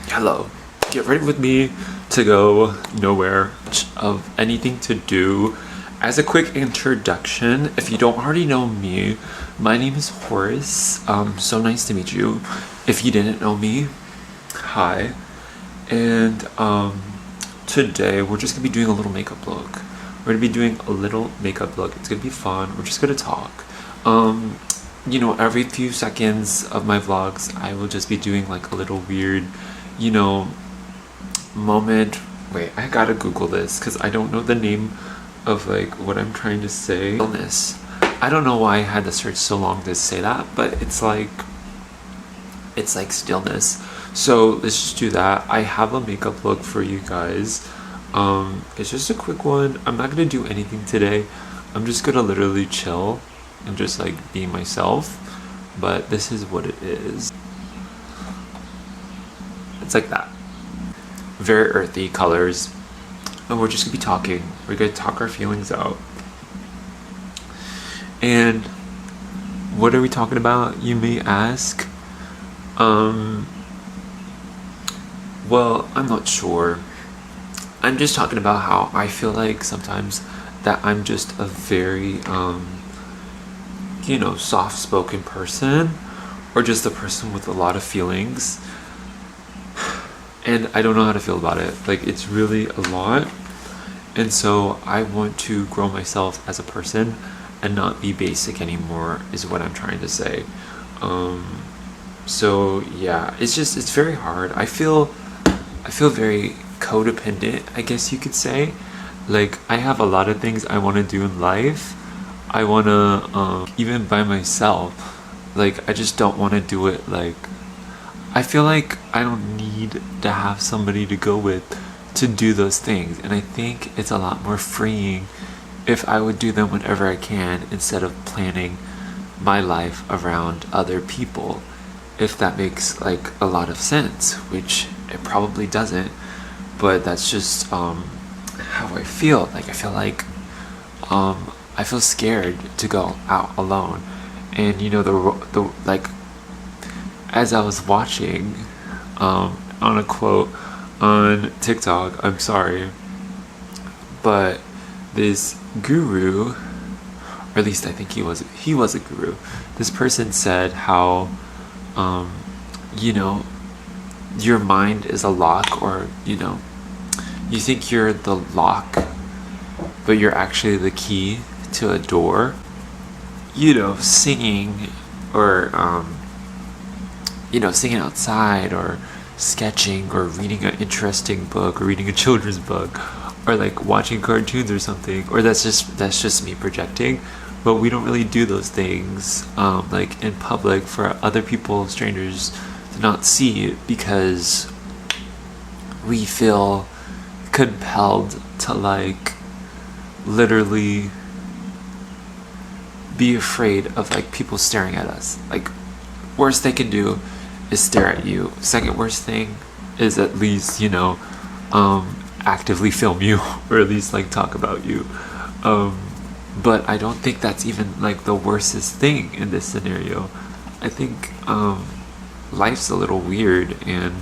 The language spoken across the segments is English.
Hello. Get ready with me to go nowhere of anything to do. As a quick introduction, if you don't already know me, my name is Horace. So nice to meet you. If you didn't know me, hi. And today we're just gonna be doing a little makeup look. We're gonna be doing a little makeup look. It's gonna be fun. We're just gonna talk. Every few seconds of my vlogs, I will just be doing like a little weird, moment. Wait, I gotta Google this because I don't know the name of like what I'm trying to say. Stillness. I don't know why I had to search so long to say that, but it's like stillness. So let's just do that. I have a makeup look for you guys. It's just a quick one. I'm not gonna do anything today. I'm just gonna literally chill and just like be myself. But this is what it is. It's like that. Very earthy colors. And we're just gonna be talking. We're gonna talk our feelings out. And what are we talking about, you may ask? Well, I'm not sure. I'm just talking about how I feel like sometimes that I'm just a very soft-spoken person, or just a person with a lot of feelings, and I don't know how to feel about it. Like, it's really a lot, and so I want to grow myself as a person and not be basic anymore, is what I'm trying to say. So yeah, it's very hard. I feel very codependent, I guess you could say. Like, I have a lot of things I want to do in life. I want to, even by myself, like, I just don't want to do it. Like, I feel like I don't need to have somebody to go with to do those things. And I think it's a lot more freeing if I would do them whenever I can, instead of planning my life around other people. If that makes like a lot of sense, which it probably doesn't, but that's just how I feel. Like, I feel like I feel scared to go out alone. And the like, as I was watching on a quote on TikTok, I'm sorry, but this guru, or at least I think he was a guru, this person said how your mind is a lock, or you think you're the lock, but you're actually the key to a door. Singing, or singing outside, or sketching, or reading an interesting book, or reading a children's book, or like watching cartoons or something. Or that's just me projecting, but we don't really do those things like in public for other people, strangers, to not see, because we feel compelled to like literally be afraid of like people staring at us. Like, worst they can do is stare at you. Second worst thing is at least actively film you, or at least like talk about you. But I don't think that's even like the worstest thing in this scenario. I think life's a little weird, and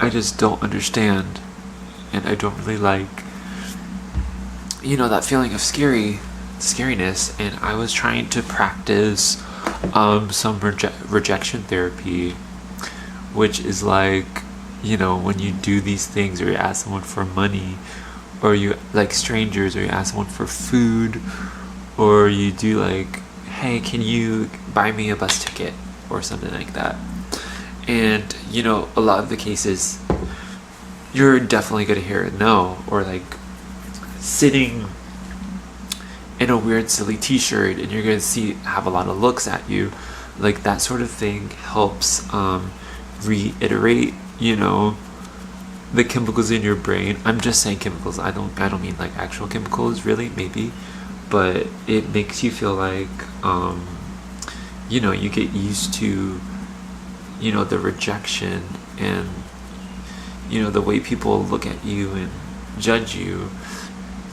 I just don't understand, and I don't really like that feeling of scariness. And I was trying to practice some rejection therapy, which is like, when you do these things, or you ask someone for money, or you like strangers, or you ask someone for food, or you do like, hey, can you buy me a bus ticket, or something like that. And a lot of the cases, you're definitely gonna hear a no, or like sitting in a weird silly t-shirt and you're gonna have a lot of looks at you. Like, that sort of thing helps reiterate the chemicals in your brain. I'm just saying chemicals, I don't mean like actual chemicals, really, maybe, but it makes you feel like you get used to the rejection, and the way people look at you and judge you.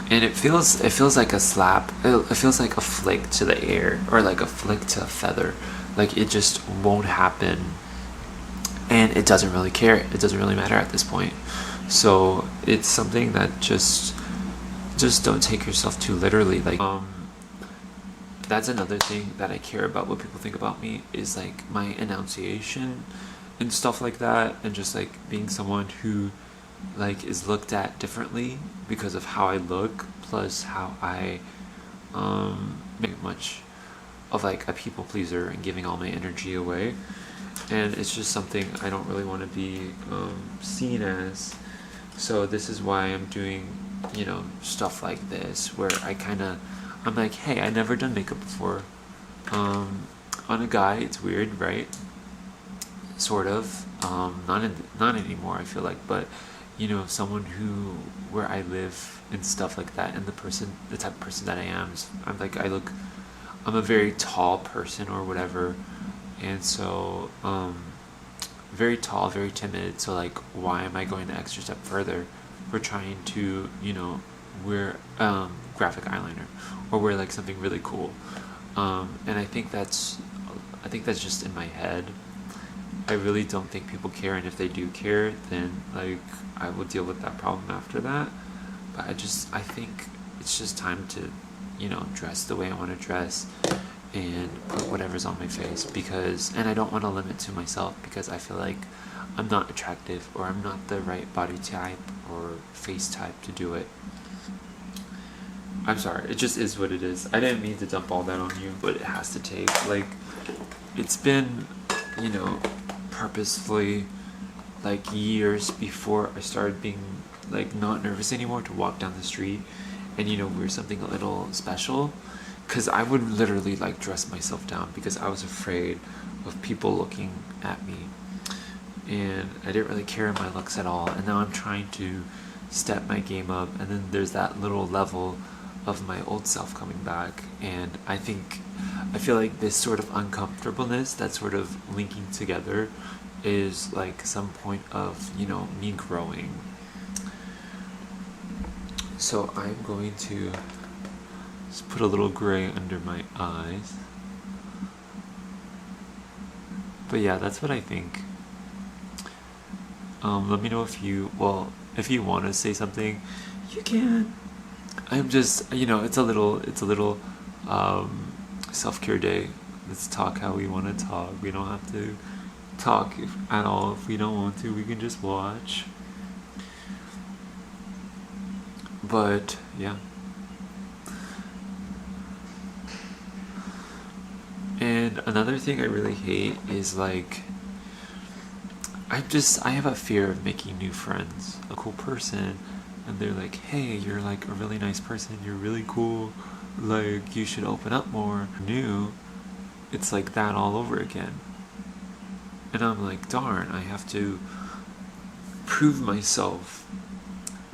And it feels like a slap. It feels like a flick to the air, or like a flick to a feather. Like, it just won't happen and it doesn't really care. It doesn't really matter at this point. So it's something that just don't take yourself too literally. Like that's another thing that I care about, what people think about me, is like my enunciation and stuff like that, and just like being someone who like is looked at differently because of how I look, plus how I make much of like a people pleaser and giving all my energy away. And it's just something I don't really want to be seen as. So this is why I'm doing, you know, stuff like this, where I'm like, hey, I never done makeup before. On a guy, it's weird, right? Sort of. Not anymore, I feel like, but you know, someone who, where I live and stuff like that, and the type of person that I am, I'm a very tall person or whatever, and so very tall, very timid. So like, why am I going the extra step further? We're trying to, you know, wear graphic eyeliner, or wear like something really cool, and I think that's just in my head. I really don't think people care, and if they do care, then like I will deal with that problem after that. But I think it's just time to, you know, dress the way I want to dress and put whatever's on my face, and I don't want to limit to myself, because I feel like I'm not attractive, or I'm not the right body type or face type to do it. I'm sorry, it just is what it is. I didn't mean to dump all that on you, but it has to take, like, it's been, you know, purposefully like years before I started being like not nervous anymore to walk down the street and, you know, wear something a little special, because I would literally like dress myself down because I was afraid of people looking at me, and I didn't really care my looks at all. And now I'm trying to step my game up, and then there's that little level of my old self coming back, and I feel like this sort of uncomfortableness that's sort of linking together is like some point of, you know, me growing. So I'm going to just put a little gray under my eyes. But yeah, that's what I think. Let me know if you want to say something, you can. I'm just, you know, it's a little self-care day. Let's talk how we want to talk. We don't have to talk at all. If we don't want to, we can just watch. But yeah. And another thing I really hate is like, I have a fear of making new friends. A cool person, and they're like, hey, you're like a really nice person, you're really cool, like you should open up more. New, it's like that all over again. And I'm like, darn, I have to prove myself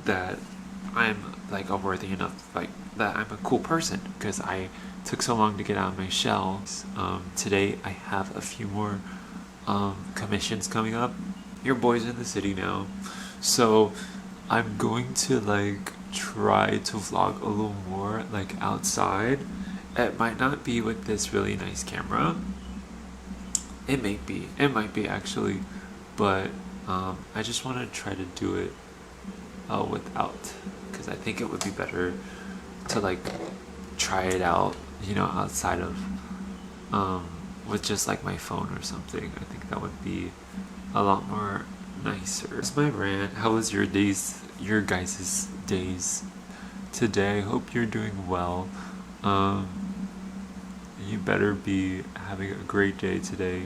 that I'm like a worthy enough, like that I'm a cool person, because I took so long to get out of my shell. Today I have a few more commissions coming up. Your boy's in the city now, so I'm going to like try to vlog a little more like outside. It might not be with this really nice camera. It might be actually, but I just want to try to do it without, because I think it would be better to like try it out, you know, outside of with just like my phone or something. I think that would be a lot more nicer. It's my rant. How was your guys' days today? I hope you're doing well. You better be having a great day today.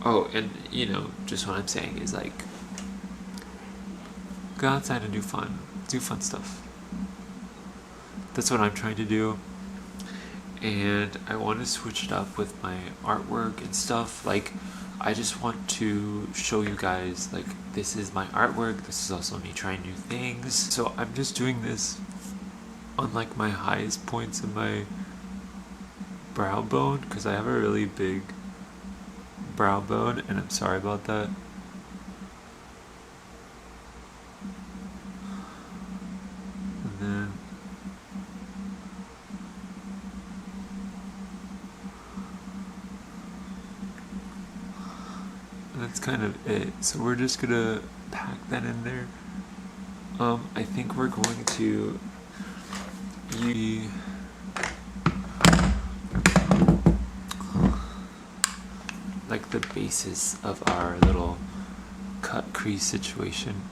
Oh, and you know, just what I'm saying is like, go outside and do fun stuff. That's what I'm trying to do. And I want to switch it up with my artwork and stuff. Like, I just want to show you guys, like, this is my artwork, this is also me trying new things. So I'm just doing this on like my highest points of my brow bone, because I have a really big brow bone, and I'm sorry about that. And then that's kind of it. So we're just gonna pack that in there. I think we're going to use like the basis of our little cut crease situation.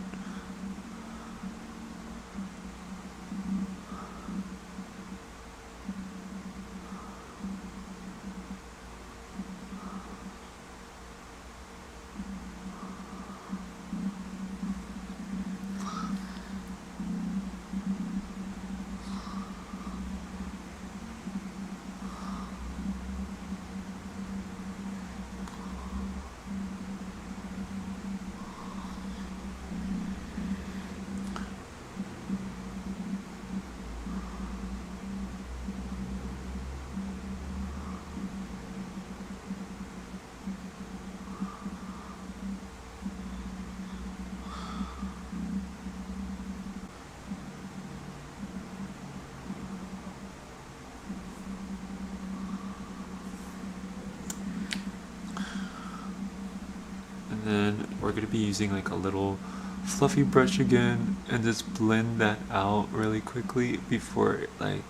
And then we're going to be using like a little fluffy brush again and just blend that out really quickly before it like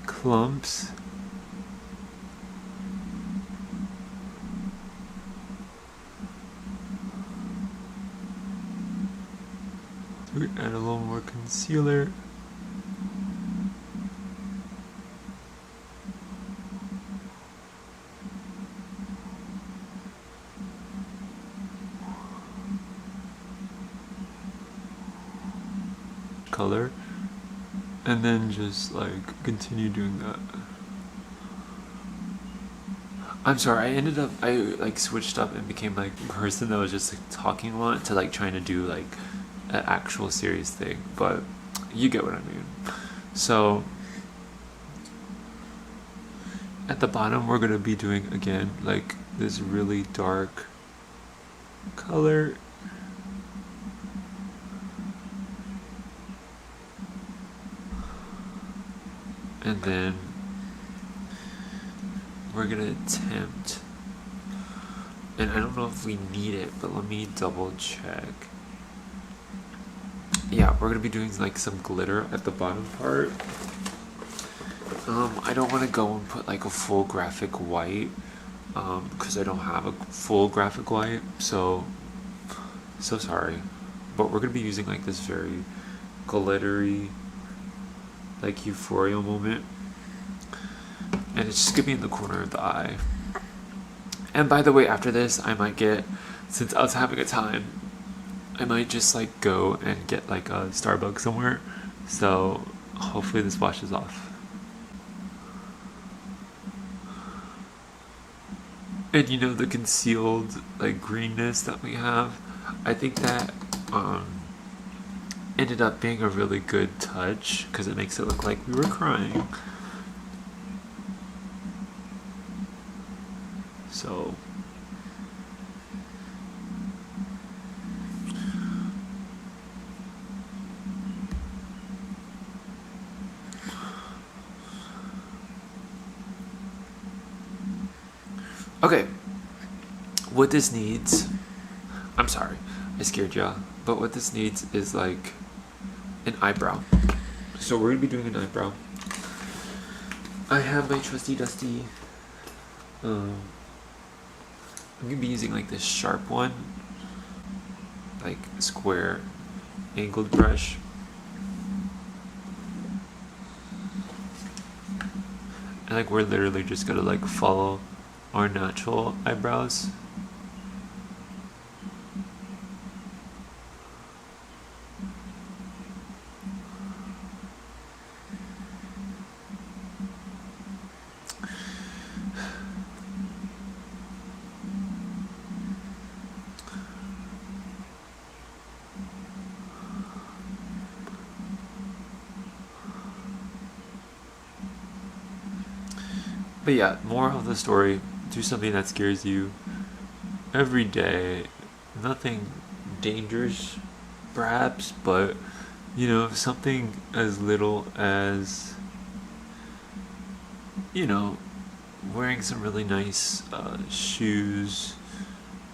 clumps. We add a little more concealer. Color, and then just like continue doing that. I'm sorry, I like switched up and became like a person that was just like talking a lot to like trying to do like an actual serious thing, but you get what I mean. So at the bottom we're gonna be doing again like this really dark color. And then we're gonna attempt, and I don't know if we need it, but let me double check. Yeah, we're gonna be doing like some glitter at the bottom part. I don't want to go and put like a full graphic white because I don't have a full graphic white, so sorry, but we're gonna be using like this very glittery like euphoria moment, and it's just gonna be in the corner of the eye. And by the way, after this I might get, since I was having a time, I might just like go and get like a Starbucks somewhere, so hopefully this washes off. And you know, the concealed like greenness that we have, I think that ended up being a really good touch because it makes it look like we were crying. So okay, what this needs, I'm sorry, I scared y'all, but what this needs is like an eyebrow. So we're gonna be doing an eyebrow. I have my trusty dusty I'm gonna be using like this sharp one, like square angled brush. And like we're literally just gonna like follow our natural eyebrows. But yeah, moral of the story, do something that scares you every day. Nothing dangerous, perhaps, but you know, something as little as, you know, wearing some really nice shoes,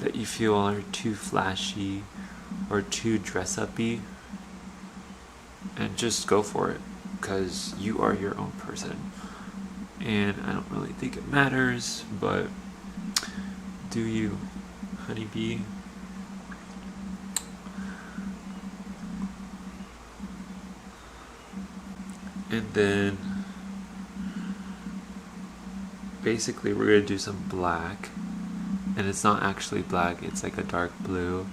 that you feel are too flashy or too dress uppy, and just go for it, because you are your own person. And I don't really think it matters, but do you, honeybee? And then basically we're gonna do some black, and it's not actually black, it's like a dark blue.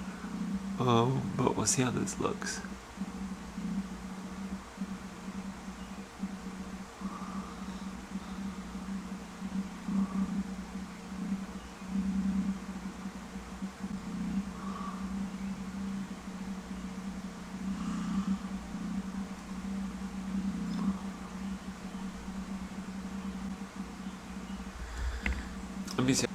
But we'll see how this looks. Let me see.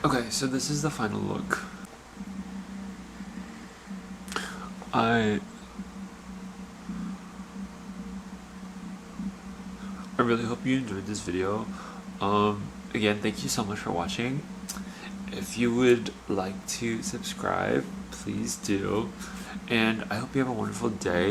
Okay, so this is the final look. I really hope you enjoyed this video. Again, thank you so much for watching. If you would like to subscribe, please do. And I hope you have a wonderful day.